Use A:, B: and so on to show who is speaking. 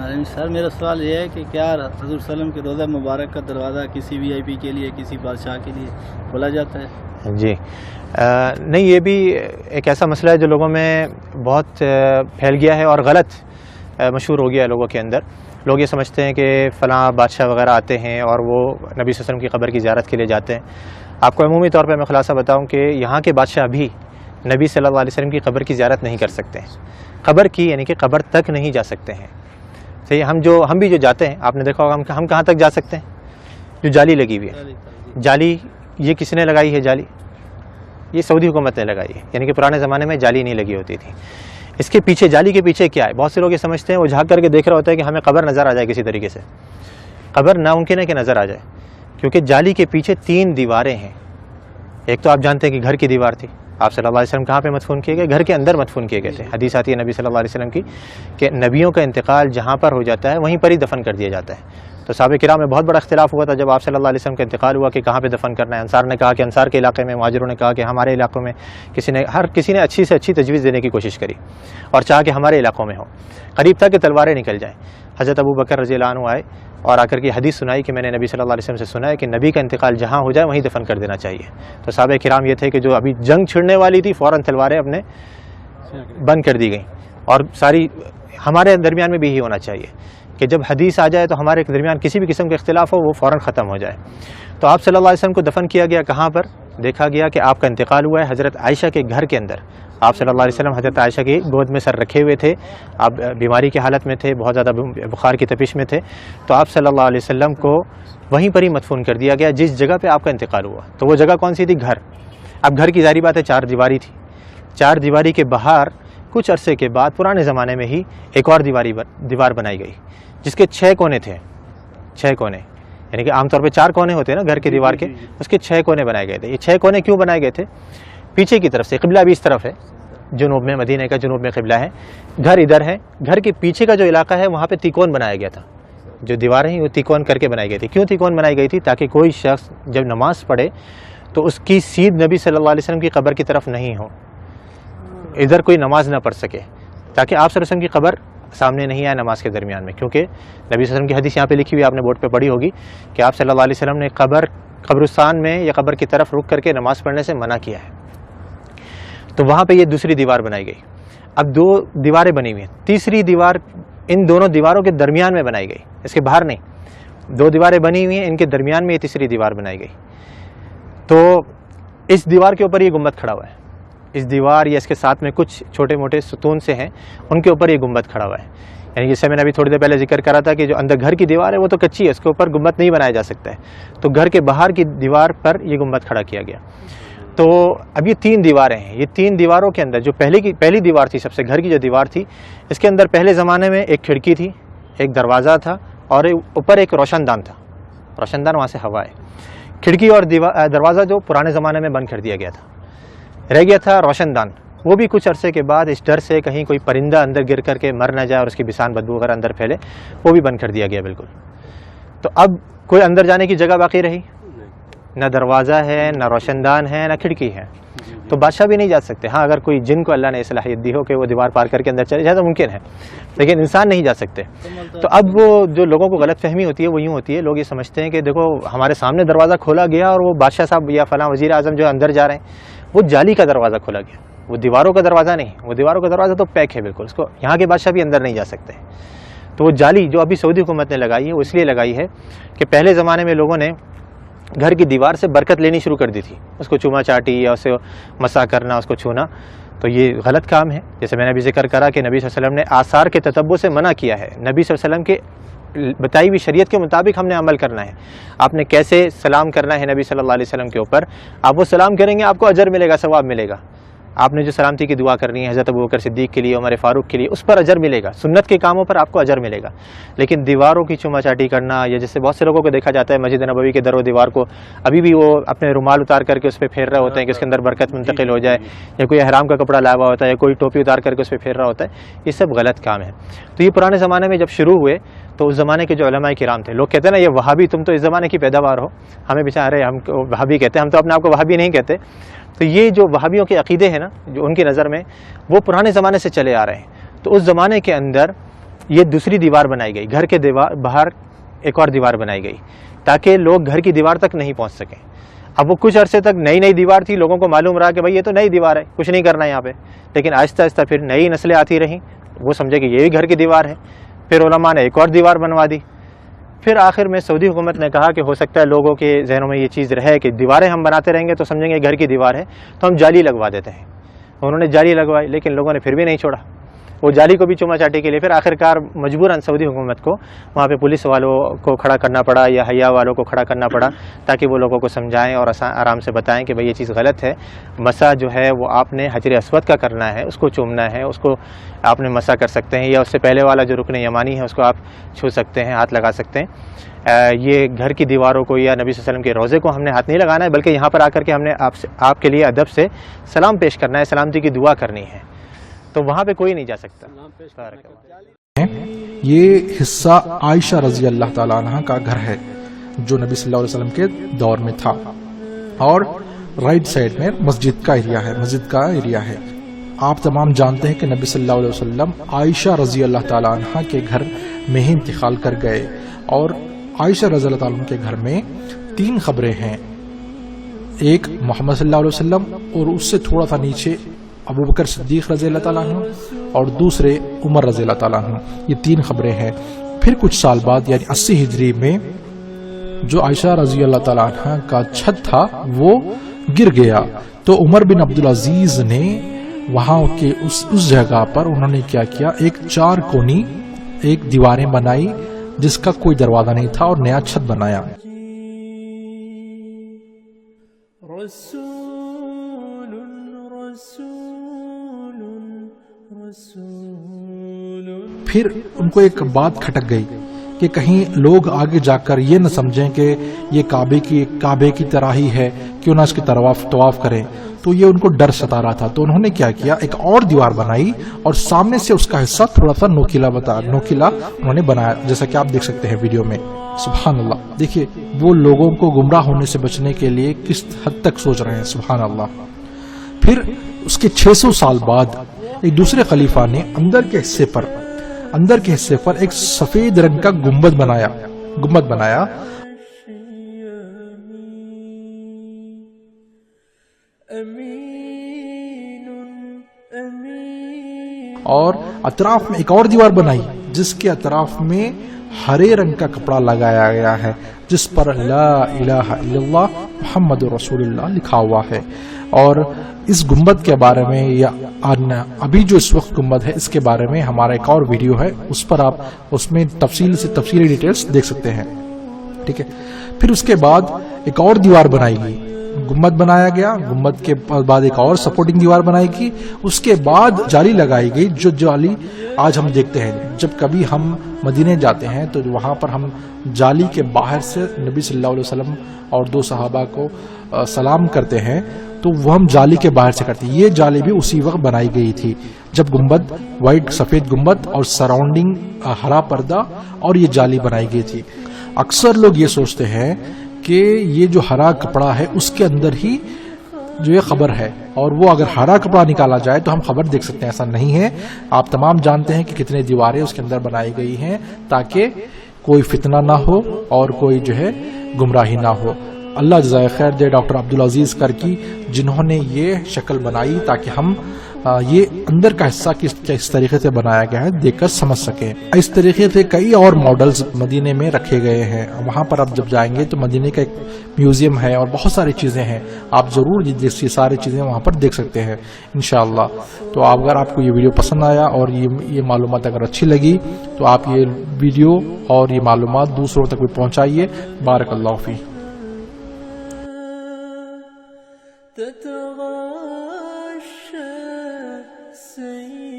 A: سر میرا سوال یہ ہے کہ کیا حضور وسلم کے روضہ مبارک کا دروازہ کسی وی آئی پی کے لیے، کسی بادشاہ کے لیے کھولا جاتا ہے؟
B: جی نہیں، یہ بھی ایک ایسا مسئلہ ہے جو لوگوں میں بہت پھیل گیا ہے اور غلط مشہور ہو گیا ہے لوگوں کے اندر۔ لوگ یہ سمجھتے ہیں کہ فلاں بادشاہ وغیرہ آتے ہیں اور وہ نبی صلی اللہ علیہ وسلم کی قبر کی زیارت کے لیے جاتے ہیں۔ آپ کو عمومی طور پہ میں خلاصہ بتاؤں کہ یہاں کے بادشاہ بھی نبی صلی اللہ علیہ وسلم کی قبر کی زیارت نہیں کر سکتے ہیں، قبر کی یعنی کہ قبر تک نہیں جا سکتے ہیں۔ صحیح، ہم بھی جو جاتے ہیں، آپ نے دیکھا ہوگا ہم کہاں تک جا سکتے ہیں؟ جو جالی لگی ہوئی ہے، جالی یہ کس نے لگائی ہے؟ جالی یہ سعودی حکومت نے لگائی ہے، یعنی کہ پرانے زمانے میں جالی نہیں لگی ہوتی تھی۔ اس کے پیچھے، جالی کے پیچھے کیا ہے؟ بہت سے لوگ یہ سمجھتے ہیں، وہ جھانک کر کے دیکھ رہا ہوتا ہے کہ ہمیں قبر نظر آ جائے کسی طریقے سے۔ قبر ناممکن ہے کہ نظر آ جائے، کیونکہ جالی کے پیچھے 3 دیواریں ہیں۔ ایک تو آپ جانتے ہیں کہ گھر کی دیوار تھی، آپ صلی اللہ علیہ وسلم کہاں پہ مدفون کیے گئے؟ گھر کے اندر مدفون کیے گئے تھے۔ حدیث آتی ہے نبی صلی اللہ علیہ وسلم کی کہ نبیوں کا انتقال جہاں پر ہو جاتا ہے وہیں پر ہی دفن کر دیا جاتا ہے۔ تو صحابہ کرام میں بہت بڑا اختلاف ہوا تھا جب آپ صلی اللہ علیہ وسلم کا انتقال ہوا کہ کہاں پہ دفن کرنا ہے۔ انصار نے کہا کہ انصار کے علاقے میں، مہاجروں نے کہا کہ ہمارے علاقوں میں، ہر کسی نے اچھی سے اچھی تجویز دینے کی کوشش کری اور چاہا کہ ہمارے علاقوں میں ہو۔ قریب تھا کہ تلواریں نکل جائیں۔ حضرت ابو بکر رضی اللہ عنہ آئے اور آ کر کے حدیث سنائی کہ میں نے نبی صلی اللہ علیہ وسلم سے سنا ہے کہ نبی کا انتقال جہاں ہو جائے وہیں دفن کر دینا چاہیے۔ تو صحابہ کرام یہ تھے کہ جو ابھی جنگ چھڑنے والی تھی، فوراً تلواریں اپنے بند کر دی گئیں۔ اور ساری ہمارے درمیان میں بھی یہی ہونا چاہیے کہ جب حدیث آ جائے تو ہمارے درمیان کسی بھی قسم کا اختلاف ہو وہ فوراً ختم ہو جائے۔ تو آپ صلی اللہ علیہ وسلم کو دفن کیا گیا کہاں پر؟ دیکھا گیا کہ آپ کا انتقال ہوا ہے حضرت عائشہ کے گھر کے اندر۔ آپ صلی اللہ علیہ وسلم حضرت عائشہ کی گود میں سر رکھے ہوئے تھے، آپ بیماری کی حالت میں تھے، بہت زیادہ بخار کی تپش میں تھے، تو آپ صلی اللہ علیہ وسلم کو وہیں پر ہی مدفون کر دیا گیا جس جگہ پہ آپ کا انتقال ہوا۔ تو وہ جگہ کون سی تھی؟ گھر۔ اب گھر کی ظاہری بات ہے 4 دیواری تھی، 4 دیواری کے باہر کچھ عرصے کے بعد پرانے زمانے میں ہی ایک اور دیوار بنائی گئی جس کے 6 کونے تھے، 6 کونے، یعنی کہ عام طور پہ 4 کونے ہوتے ہیں نا گھر کے دیوار کے، اس کے 6 کونے بنائے گئے تھے۔ یہ 6 کونے کیوں بنائے گئے تھے؟ پیچھے کی طرف سے قبلہ بھی اس طرف ہے، جنوب میں، مدینہ کا جنوب میں قبلہ ہے، گھر ادھر ہے، گھر کے پیچھے کا جو علاقہ ہے وہاں پہ تیکون بنایا گیا تھا۔ جو دیواریں ہیں وہ تیکون کر کے بنائی گئی تھی۔ کیوں تیکون بنائی گئی تھی؟ تاکہ کوئی شخص جب نماز پڑھے تو اس کی سیدھ نبی صلی اللہ علیہ وسلم کی قبر کی طرف نہیں ہو، ادھر کوئی نماز نہ پڑھ سکے، تاکہ آپ صلی اللہ علیہ وسلم کی قبر سامنے نہیں آئے نماز کے درمیان میں۔ کیونکہ نبی صلی اللہ علیہ وسلم کی حدیث یہاں پہ لکھی ہوئی، آپ نے بورڈ پہ پڑھی ہوگی کہ آپ صلی اللہ علیہ وسلم نے قبرستان میں یا قبر کی طرف رک کر کے نماز پڑھنے سے منع کیا ہے۔ تو وہاں پہ یہ دوسری دیوار بنائی گئی۔ اب 2 دیواریں بنی ہوئی ہیں، تیسری دیوار ان دونوں دیواروں کے درمیان میں بنائی گئی، اس کے باہر نہیں۔ 2 دیواریں بنی ہوئی ہیں، ان کے درمیان میں یہ تیسری دیوار بنائی گئی۔ تو اس دیوار کے اوپر یہ گنبد کھڑا ہوا ہے، اس دیوار یا اس کے ساتھ میں کچھ چھوٹے موٹے ستون سے ہیں، ان کے اوپر یہ گنبد کھڑا ہوا ہے۔ یعنی جیسے میں نے ابھی تھوڑی دیر پہلے ذکر کرا تھا کہ جو اندر گھر کی دیوار ہے وہ تو کچی ہے، اس کے اوپر گنبد نہیں بنایا جا سکتا ہے، تو گھر کے باہر کی دیوار پر یہ گنبد کھڑا کیا گیا۔ تو اب یہ 3 دیواریں ہیں، یہ 3 دیواروں کے اندر جو پہلی دیوار تھی، سب سے گھر کی جو دیوار تھی، اس کے اندر پہلے زمانے میں ایک کھڑکی تھی، ایک دروازہ تھا اور اوپر ایک روشن دان تھا۔ روشن دان وہاں سے ہوا ہے۔ کھڑکی اور دروازہ جو پرانے زمانے میں بند کر دیا گیا تھا، رہ گیا تھا روشن دان۔ وہ بھی کچھ عرصے کے بعد اس ڈر سے کہیں کوئی پرندہ اندر گر کر کے مر نہ جائے اور اس کی بسان بدبو وغیرہ اندر پھیلے، وہ بھی بند کر دیا گیا بالکل۔ تو اب کوئی اندر جانے کی جگہ باقی رہی؟ نہ دروازہ ہے، نہ روشن دان ہے، نہ کھڑکی ہے، تو بادشاہ بھی نہیں جا سکتے۔ ہاں اگر کوئی جن کو اللہ نے صلاحیت دی ہو کہ وہ دیوار پار کر کے اندر چلے جائے تو ممکن ہے، لیکن انسان نہیں جا سکتے۔ تو اب وہ جو لوگوں کو غلط فہمی ہوتی ہے وہ یوں ہوتی ہے، لوگ یہ سمجھتے ہیں کہ دیکھو ہمارے سامنے دروازہ کھولا گیا اور وہ بادشاہ صاحب یا فلاں وزیر اعظم جو اندر جا رہے ہیں، وہ جالی کا دروازہ کھولا گیا، وہ دیواروں کا دروازہ نہیں، وہ دیواروں کا دروازہ تو پیک ہے بالکل، اس کو یہاں کے بادشاہ بھی اندر نہیں جا سکتے۔ تو وہ جالی جو ابھی سعودی حکومت نے لگائی ہے وہ اس لیے لگائی ہے کہ پہلے زمانے میں لوگوں نے گھر کی دیوار سے برکت لینی شروع کر دی تھی، اس کو چوما چاٹی یا اسے مسا کرنا، اس کو چھونا، تو یہ غلط کام ہے۔ جیسے میں نے ابھی ذکر کرا کہ نبی صلی اللہ علیہ وسلم نے آثار کے تتبع سے منع کیا ہے، نبی صلی اللہ علیہ وسلم کے بتائی ہوئی شریعت کے مطابق ہم نے عمل کرنا ہے۔ آپ نے کیسے سلام کرنا ہے نبی صلی اللہ علیہ وسلم کے اوپر، آپ وہ سلام کریں گے آپ کو اجر ملے گا، ثواب ملے گا۔ آپ نے جو سلامتی کی دعا کرنی ہے حضرت ابوبکر صدیق کے لیے، عمر فاروق کے لیے، اس پر اجر ملے گا، سنت کے کاموں پر آپ کو اجر ملے گا۔ لیکن دیواروں کی چوما چاٹی کرنا، یا جیسے بہت سے لوگوں کو دیکھا جاتا ہے مسجد نبوی کے در و دیوار کو ابھی بھی وہ اپنے رومال اتار کر کے اس پہ پھیر رہے ہوتے ہیں کہ اس کے اندر برکت منتقل ہو جائے، یا کوئی احرام کا کپڑا لایا ہوا ہوتا ہے یا کوئی ٹوپی اتار کر کے اس پہ پھیر رہا ہوتا ہے، یہ سب غلط کام ہے۔ تو یہ پرانے زمانے میں جب شروع ہوئے تو اس زمانے کے جو علماء کرام تھے، لوگ کہتے ہیں نا یہ وہابی، تم تو اس زمانے کی پیداوار ہو، ہمیں بیچارے ہم وہابی کہتے ہیں، ہم تو اپنے آپ کو وہابی نہیں کہتے۔ تو یہ جو وہابیوں کے عقیدے ہیں نا، جو ان کی نظر میں وہ پرانے زمانے سے چلے آ رہے ہیں، تو اس زمانے کے اندر یہ دوسری دیوار بنائی گئی، گھر کے باہر ایک اور دیوار بنائی گئی تاکہ لوگ گھر کی دیوار تک نہیں پہنچ سکیں۔ اب وہ کچھ عرصے تک نئی دیوار تھی، لوگوں کو معلوم رہا کہ بھائی یہ تو نئی دیوار ہے، کچھ نہیں کرنا یہاں پہ، لیکن آہستہ آہستہ پھر نئی نسلیں آتی رہیں، وہ سمجھے کہ یہ بھی گھر کی دیوار ہے، پھر علماء نے ایک اور دیوار بنوا دی۔ پھر آخر میں سعودی حکومت نے کہا کہ ہو سکتا ہے لوگوں کے ذہنوں میں یہ چیز رہے کہ دیواریں ہم بناتے رہیں گے تو سمجھیں گے گھر کی دیوار ہے، تو ہم جالی لگوا دیتے ہیں۔ انہوں نے جالی لگوائی، لیکن لوگوں نے پھر بھی نہیں چھوڑا، وہ جالی کو بھی چوما چاٹی کے لیے پھر آخرکار مجبوراً سعودی حکومت کو وہاں پہ پولیس والوں کو کھڑا کرنا پڑا یا حیا والوں کو کھڑا کرنا پڑا تاکہ وہ لوگوں کو سمجھائیں اور آرام سے بتائیں کہ بھئی یہ چیز غلط ہے، مسح جو ہے وہ آپ نے حجر اسود کا کرنا ہے، اس کو چومنا ہے، اس کو آپ نے مسح کر سکتے ہیں، یا اس سے پہلے والا جو رکن یمانی ہے اس کو آپ چھو سکتے ہیں، ہاتھ لگا سکتے ہیں۔ یہ گھر کی دیواروں کو یا نبی صلی اللہ علیہ وسلم کے روضے کو ہم نے ہاتھ نہیں لگانا ہے، بلکہ یہاں پر آ کر کے ہم نے آپ کے لیے ادب سے سلام پیش کرنا ہے، سلامتی کی دعا کرنی ہے، تو وہاں پہ کوئی نہیں جا سکتا۔
C: یہ حصہ عائشہ رضی اللہ تعالیٰ عنہ کا گھر ہے جو نبی صلی اللہ علیہ وسلم کے دور میں تھا، اور رائٹ سائڈ میں مسجد کا ایریا ہے۔ آپ تمام جانتے ہیں کہ نبی صلی اللہ علیہ وسلم عائشہ رضی اللہ تعالیٰ عنہ کے گھر میں ہی انتقال کر گئے، اور عائشہ رضی اللہ تعالیٰ عنہ کے گھر میں 3 قبریں ہیں، ایک محمد صلی اللہ علیہ وسلم، اور اس سے تھوڑا سا نیچے ابو بکر صدیق رضی اللہ تعالیٰ عنہ، اور دوسرے عمر رضی اللہ تعالیٰ عنہ۔ یہ 3 قبریں ہیں۔ پھر کچھ سال بعد یعنی 80 ہجری میں جو عائشہ رضی اللہ تعالیٰ عنہ کا چھت تھا وہ گر گیا، تو عمر بن عبدالعزیز نے وہاں کے اس جگہ پر انہوں نے کیا کیا، ایک 4 کونی ایک دیواریں بنائی جس کا کوئی دروازہ نہیں تھا، اور نیا چھت بنایا۔ پھر ان کو ایک بات کھٹک گئی کہ کہیں لوگ آگے جا کر یہ نہ سمجھیں کہ یہ کعبے کی طرح ہی ہے، کیوں نہ اس کی طواف کریں، تو یہ ان کو ڈر ستا رہا تھا۔ تو انہوں نے کیا کیا، ایک اور دیوار بنائی اور سامنے سے اس کا حصہ تھوڑا سا نوکیلا انہوں نے بنایا، جیسا کہ آپ دیکھ سکتے ہیں ویڈیو میں۔ سبحان اللہ، دیکھیے وہ لوگوں کو گمراہ ہونے سے بچنے کے لیے کس حد تک سوچ رہے ہیں، سبحان اللہ۔ پھر اس کے 600 سال بعد ایک دوسرے خلیفہ نے اندر کے حصے پر ایک سفید رنگ کا گنبد بنایا اور اطراف میں ایک اور دیوار بنائی جس کے اطراف میں ہرے رنگ کا کپڑا لگایا گیا ہے جس پر لا الہ الا اللہ محمد رسول اللہ لکھا ہوا ہے۔ اور اس گنبد کے بارے میں یا ابھی جو اس وقت گنبد ہے اس کے بارے میں ہمارا ایک اور ویڈیو ہے، اس پر آپ اس میں تفصیلی ڈیٹیلز دیکھ سکتے ہیں، ٹھیک ہے۔ پھر اس کے بعد ایک اور دیوار بنائی گئی، گنبد بنایا گیا، گنبد کے بعد ایک اور سپورٹنگ دیوار بنائی گئی، اس کے بعد جالی لگائی گئی، جو جالی آج ہم دیکھتے ہیں۔ جب کبھی ہم مدینے جاتے ہیں تو وہاں پر ہم جالی کے باہر سے نبی صلی اللہ علیہ وسلم اور 2 صحابہ کو سلام کرتے ہیں، تو وہ ہم جالی کے باہر سے کرتے ہیں۔ یہ جالی بھی اسی وقت بنائی گئی تھی جب گنبد وائٹ سفید گنبد اور سراؤنڈنگ ہرا پردہ اور یہ جالی بنائی گئی تھی۔ اکثر لوگ یہ سوچتے ہیں کہ یہ جو ہرا کپڑا ہے اس کے اندر ہی جو یہ خبر ہے، اور وہ اگر ہرا کپڑا نکالا جائے تو ہم خبر دیکھ سکتے ہیں، ایسا نہیں ہے۔ آپ تمام جانتے ہیں کہ کتنے دیواریں اس کے اندر بنائی گئی ہیں تاکہ کوئی فتنہ نہ ہو اور کوئی جو ہے گمراہی نہ ہو۔ اللہ جزائے خیر دے ڈاکٹر عبدالعزیز کرکی جنہوں نے یہ شکل بنائی تاکہ ہم یہ اندر کا حصہ کس طریقے سے بنایا گیا ہے دیکھ کر سمجھ سکیں۔ اس طریقے سے کئی اور ماڈلز مدینے میں رکھے گئے ہیں، وہاں پر آپ جب جائیں گے تو مدینے کا ایک میوزیم ہے اور بہت ساری چیزیں ہیں، آپ ضرور یہ ساری چیزیں وہاں پر دیکھ سکتے ہیں انشاءاللہ۔ تو اگر آپ کو یہ ویڈیو پسند آیا اور یہ معلومات اگر اچھی لگی تو آپ یہ ویڈیو اور یہ معلومات دوسروں تک بھی پہنچائیے۔ بارک اللہ فیک۔
D: تتغاشى سيد